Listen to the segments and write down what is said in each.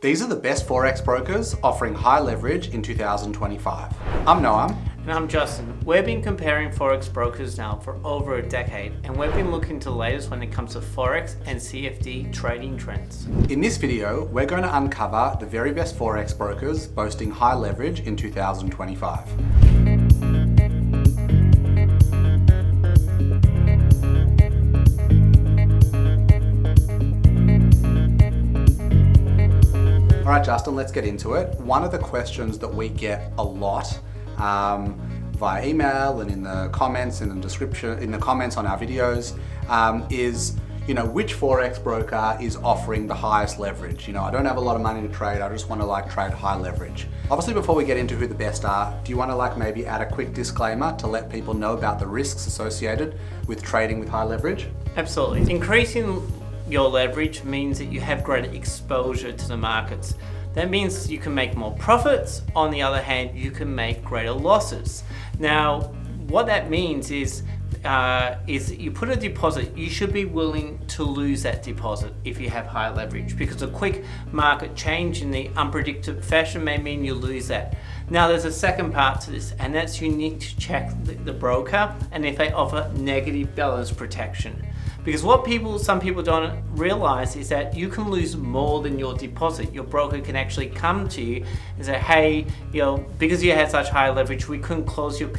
These are the best Forex brokers offering high leverage in 2025. I'm Noam. And I'm Justin. We've been comparing Forex brokers now for over a decade, and we've been looking to the latest when it comes to Forex and CFD trading trends. In this video, we're going to uncover the very best Forex brokers boasting high leverage in 2025. All right, Justin, let's get into it. One of the questions that we get a lot via email and in the comments and in the description, in the comments on our videos, is, which Forex broker is offering the highest leverage? I don't have a lot of money to trade. I just want to trade high leverage. Obviously, before we get into who the best are, do you want to maybe add a quick disclaimer to let people know about the risks associated with trading with high leverage? Absolutely. Increasing your leverage means that you have greater exposure to the markets. That means you can make more profits. On the other hand, you can make greater losses. Now, what that means is you put a deposit, you should be willing to lose that deposit if you have high leverage, because a quick market change in the unpredictable fashion may mean you lose that. Now, there's a second part to this, and that's you need to check the broker and if they offer negative balance protection. Because what some people don't realize is that you can lose more than your deposit. Your broker can actually come to you and say, hey, because you had such high leverage, we couldn't close your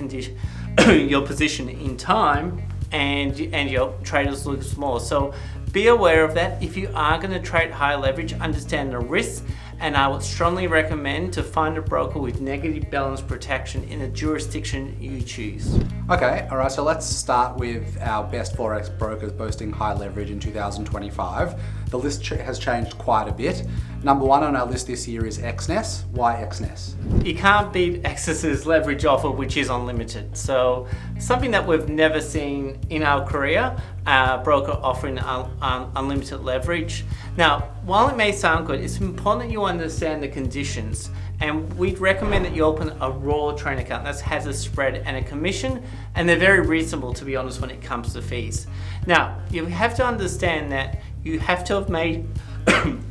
your position in time, and your traders lose more. So be aware of that. If you are going to trade high leverage, understand the risks, and I would strongly recommend to find a broker with negative balance protection in a jurisdiction you choose. Okay, all right, so let's start with our best Forex brokers boasting high leverage in 2025. The list has changed quite a bit. Number one on our list this year is Exness. Why Exness? You can't beat Exness's leverage offer, which is unlimited. So something that we've never seen in our career, a broker offering unlimited leverage. Now, while it may sound good, it's important that you understand the conditions, and we'd recommend that you open a raw trading account that has a spread and a commission, and they're very reasonable, to be honest, when it comes to fees. Now, you have to understand that you have to have made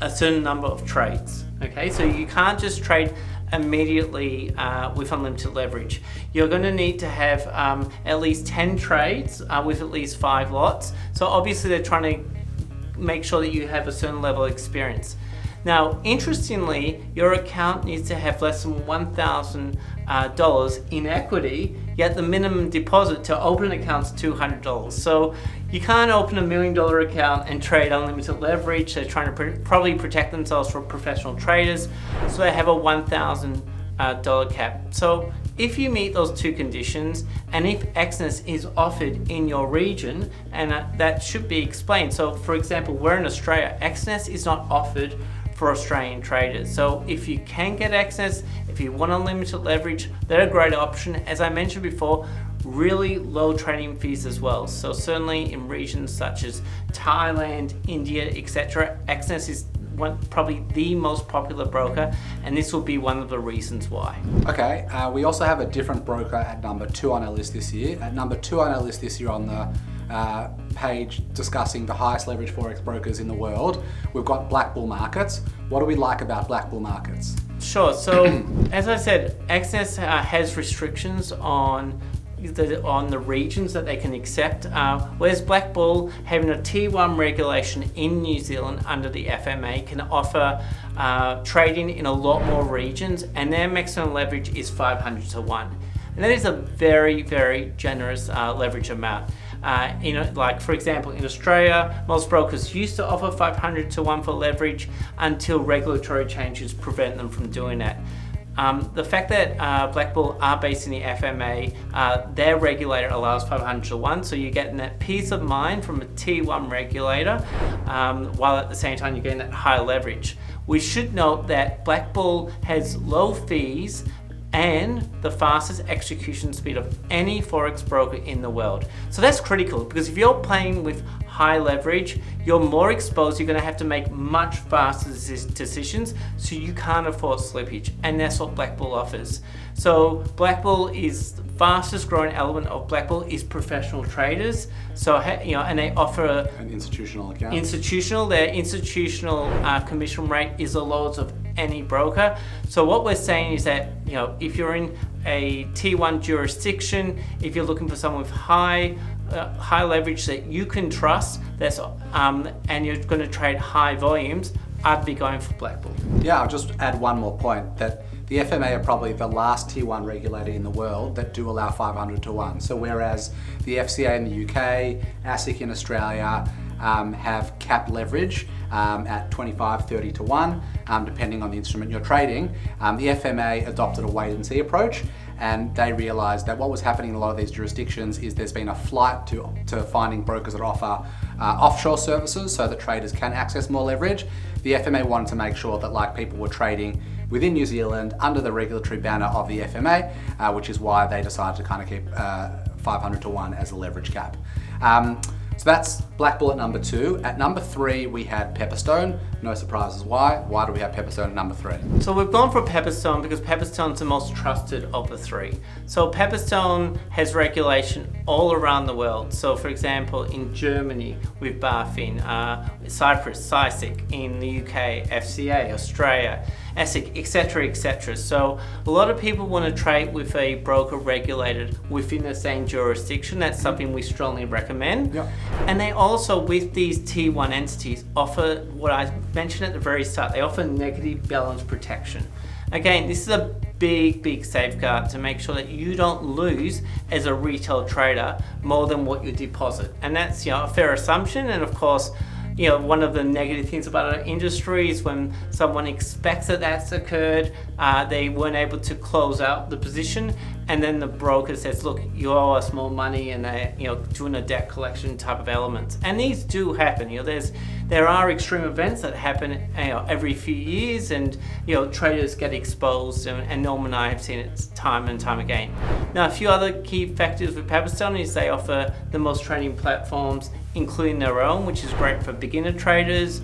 a certain number of trades, okay? So you can't just trade immediately with unlimited leverage. You're going to need to have at least 10 trades with at least 5 lots. So obviously they're trying to make sure that you have a certain level of experience. Now, interestingly, your account needs to have less than $1,000 in equity, yet the minimum deposit to open an account is $200. So you can't open $1 million account and trade unlimited leverage. They're trying to probably protect themselves from professional traders, so they have a $1,000 cap. So if you meet those two conditions, and if Exness is offered in your region, and that should be explained. So for example, we're in Australia, Exness is not offered for Australian traders. So if you can get Exness, if you want unlimited leverage, they're a great option. As I mentioned before, really low trading fees as well. So certainly in regions such as Thailand, India, etc., Exness is probably the most popular broker, and this will be one of the reasons why. Okay, we also have a different broker at number 2 on our list this year. At number 2 on our list this year on the page discussing the highest leverage Forex brokers in the world, we've got BlackBull Markets. What do we like about BlackBull Markets? Sure, so as I said, Exness has restrictions on the regions that they can accept, whereas BlackBull, having a Tier 1 regulation in New Zealand under the FMA, can offer trading in a lot more regions, and their maximum leverage is 500 to 1. And that is a very, very generous leverage amount. For example, in Australia, most brokers used to offer 500 to 1 for leverage until regulatory changes prevent them from doing that. The fact that BlackBull are based in the FMA, their regulator allows 500 to 1, so you're getting that peace of mind from a Tier 1 regulator, while at the same time you're getting that high leverage. We should note that BlackBull has low fees and the fastest execution speed of any Forex broker in the world. So that's critical, because if you're playing with high leverage, you're more exposed, you're going to have to make much faster decisions, so you can't afford slippage, and that's what BlackBull offers. So BlackBull is the fastest growing element of BlackBull is professional traders. So and they offer an institutional account. Their institutional commission rate is the lowest of any broker. So what we're saying is that, if you're in a tier 1 jurisdiction, if you're looking for someone with high leverage that you can trust, and you're going to trade high volumes, I'd be going for BlackBull. Yeah, I'll just add one more point, that the FMA are probably the last tier 1 regulator in the world that do allow 500 to 1. So whereas the FCA in the UK, ASIC in Australia have capped leverage at 25, 30 to 1, depending on the instrument you're trading, the FMA adopted a wait and see approach, and they realized that what was happening in a lot of these jurisdictions is there's been a flight to finding brokers that offer offshore services so that traders can access more leverage. The FMA wanted to make sure that people were trading within New Zealand under the regulatory banner of the FMA, which is why they decided to kind of keep 500 to 1 as a leverage cap. So that's BlackBull at number 2. At number 3, we had Pepperstone. No surprises why. Why do we have Pepperstone at number 3? So we've gone for Pepperstone because Pepperstone's the most trusted of the 3. So Pepperstone has regulation all around the world. So for example, in Germany with BaFin, Cyprus, CySIC, in the UK, FCA, Australia, ASIC, etc., etc. So a lot of people want to trade with a broker regulated within the same jurisdiction. That's something we strongly recommend. Yep. And they also, with these tier 1 entities, offer what I mentioned at the very start. They offer negative balance protection. Again, this is a big safeguard to make sure that you don't lose as a retail trader more than what you deposit. And that's a fair assumption. And of course, one of the negative things about our industry is when someone expects that that's occurred, they weren't able to close out the position, and then the broker says, look, you owe us more money, and they're doing a debt collection type of elements. And these do happen. There are extreme events that happen every few years, and traders get exposed, and Noam and I have seen it time and time again. Now, a few other key factors with Pepperstone is they offer the most trading platforms, including their own, which is great for beginner traders.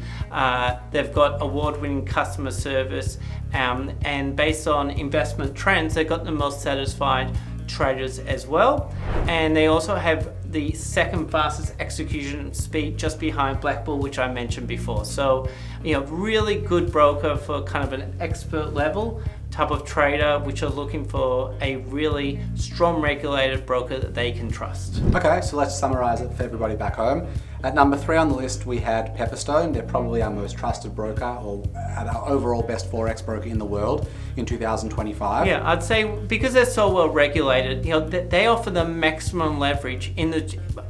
They've got award-winning customer service, and based on investment trends, they've got the most satisfied traders as well. And they also have the second fastest execution speed just behind BlackBull, which I mentioned before. So, really good broker for kind of an expert level type of trader, which are looking for a really strong regulated broker that they can trust. Okay, so let's summarize it for everybody back home. At number 3 on the list, we had Pepperstone. They're probably our most trusted broker, or our overall best Forex broker in the world in 2025. Yeah, I'd say because they're so well regulated, they offer the maximum leverage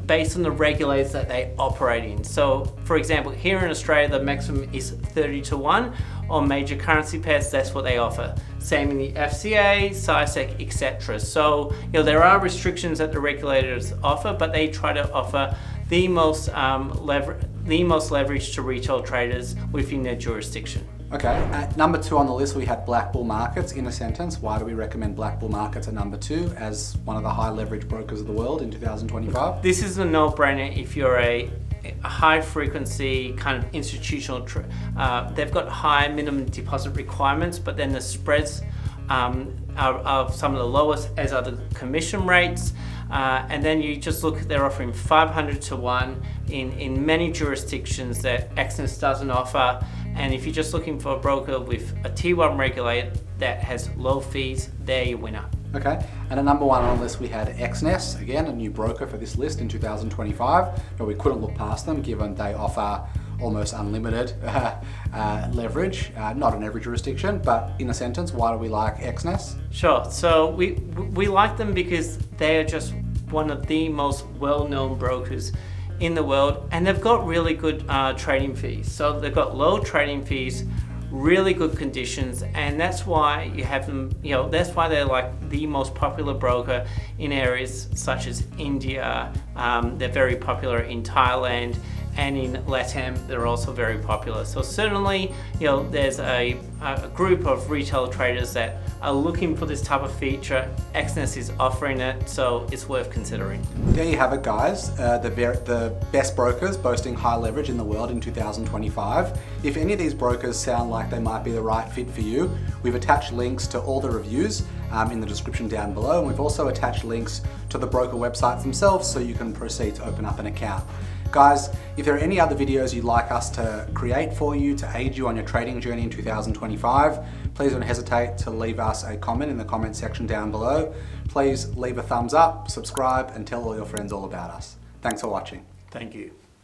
based on the regulators that they operate in. So, for example, here in Australia, the maximum is 30 to 1. On major currency pairs, that's what they offer. Same in the FCA, CySIC, etc. So, there are restrictions that the regulators offer, but they try to offer the most leverage to retail traders within their jurisdiction. Okay, at number 2 on the list, we had BlackBull Markets. In a sentence, why do we recommend BlackBull Markets at number 2 as one of the high leverage brokers of the world in 2025? This is a no-brainer if you're a high frequency kind of institutional they've got high minimum deposit requirements, but then the spreads are some of the lowest, as are the commission rates, and then you just look, they're offering 500 to 1 in many jurisdictions that Exness doesn't offer. And if you're just looking for a broker with a tier 1 regulator that has low fees, they're your winner. Okay, and at number 1 on the list, we had Exness, again, a new broker for this list in 2025, but we couldn't look past them given they offer almost unlimited leverage, not in every jurisdiction, but in a sentence, why do we like Exness? Sure, so we like them because they are just one of the most well-known brokers in the world, and they've got really good trading fees. So they've got low trading fees, really good conditions, and that's why you have them, that's why they're like the most popular broker in areas such as India. They're very popular in Thailand, and in LATAM they're also very popular. So certainly, there's a group of retail traders that are looking for this type of feature. Exness is offering it, so it's worth considering. There you have it, guys. The best brokers boasting high leverage in the world in 2025. If any of these brokers sound like they might be the right fit for you, we've attached links to all the reviews in the description down below, and we've also attached links to the broker websites themselves so you can proceed to open up an account. Guys, if there are any other videos you'd like us to create for you to aid you on your trading journey in 2025, please don't hesitate to leave us a comment in the comment section down below. Please leave a thumbs up, subscribe, and tell all your friends all about us. Thanks for watching. Thank you.